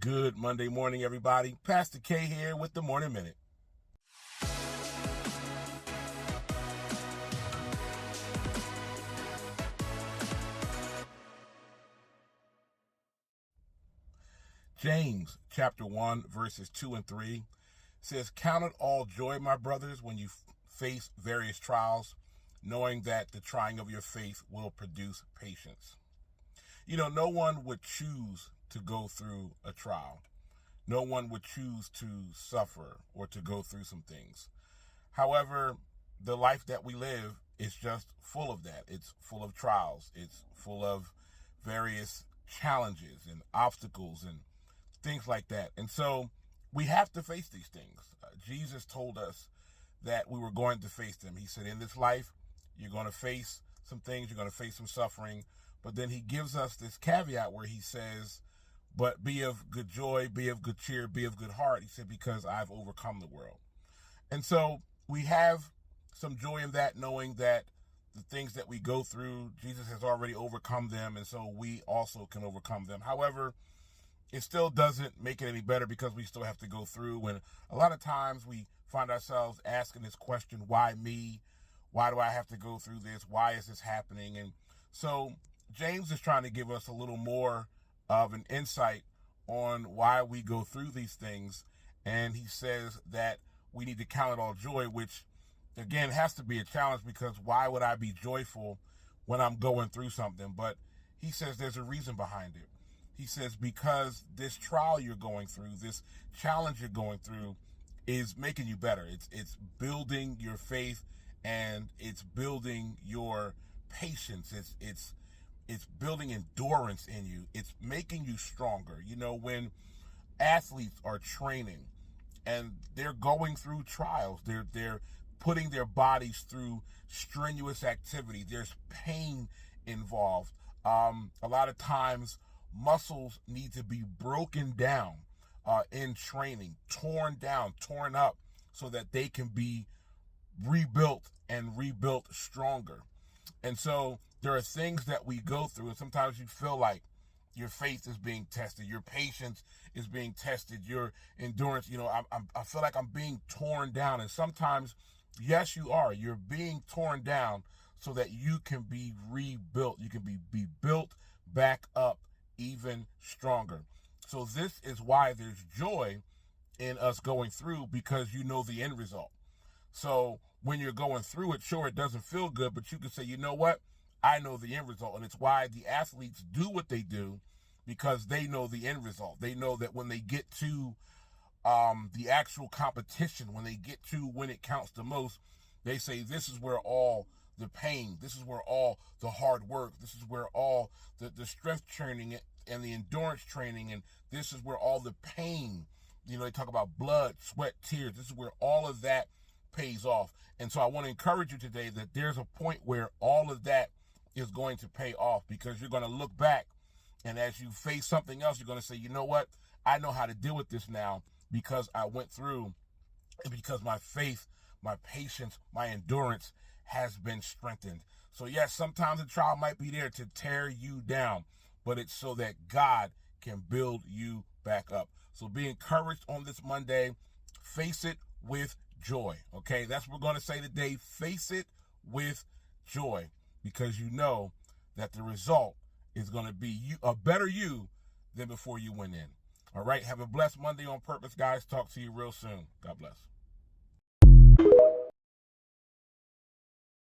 Good Monday morning, everybody. Pastor K here with the Morning Minute. James chapter 1 verses 2 and 3 says, "Count it all joy, my brothers, when you face various trials, knowing that the trying of your faith will produce patience." No one would choose to go through a trial. No one would choose to suffer or to go through some things. However, the life that we live is just full of that. It's full of trials. It's full of various challenges and obstacles and things like that. And so we have to face these things. Jesus told us that we were going to face them. He said, in this life, you're going to face some things, you're going to face some suffering. But then he gives us this caveat where he says, but be of good joy, be of good cheer, be of good heart. He said, because I've overcome the world. And so we have some joy in that, knowing that the things that we go through, Jesus has already overcome them. And so we also can overcome them. However, it still doesn't make it any better because we still have to go through. And a lot of times we find ourselves asking this question, why me? Why do I have to go through this? Why is this happening? And so James is trying to give us a little more of an insight on why we go through these things. And he says that we need to count it all joy, which again has to be a challenge, because why would I be joyful when I'm going through something? But he says there's a reason behind it. He says, because this trial you're going through, this challenge you're going through is making you better. It's building your faith, and it's building your patience. It's building endurance in you. It's making you stronger. When athletes are training and they're going through trials, they're putting their bodies through strenuous activity. There's pain involved. A lot of times muscles need to be broken down in training, torn down, torn up, so that they can be rebuilt and rebuilt stronger. And so there are things that we go through, and sometimes you feel like your faith is being tested, your patience is being tested, your endurance. I feel like I'm being torn down. And sometimes, yes, you are. You're being torn down so that you can be rebuilt. You can be built back up even stronger. So this is why there's joy in us going through, because you know the end result. So when you're going through it, sure, it doesn't feel good, but you can say, you know what? I know the end result. And it's why the athletes do what they do, because they know the end result. They know that when they get to the actual competition, when they get to when it counts the most, they say, this is where all the pain, this is where all the hard work, this is where all the strength training and the endurance training, and this is where all the pain, they talk about blood, sweat, tears. This is where all of that pays off. And so I want to encourage you today that there's a point where all of that is going to pay off, because you're going to look back, and as you face something else, you're going to say, you know what? I know how to deal with this now, because I went through, and because my faith, my patience, my endurance has been strengthened. So yes, sometimes the trial might be there to tear you down, but it's so that God can build you back up. So be encouraged on this Monday. Face it with joy. Okay, that's what we're going to say today. Face it with joy, because you know that the result is going to be a better you than before you went in. All right, have a blessed Monday on purpose, guys. Talk to you real soon. God bless.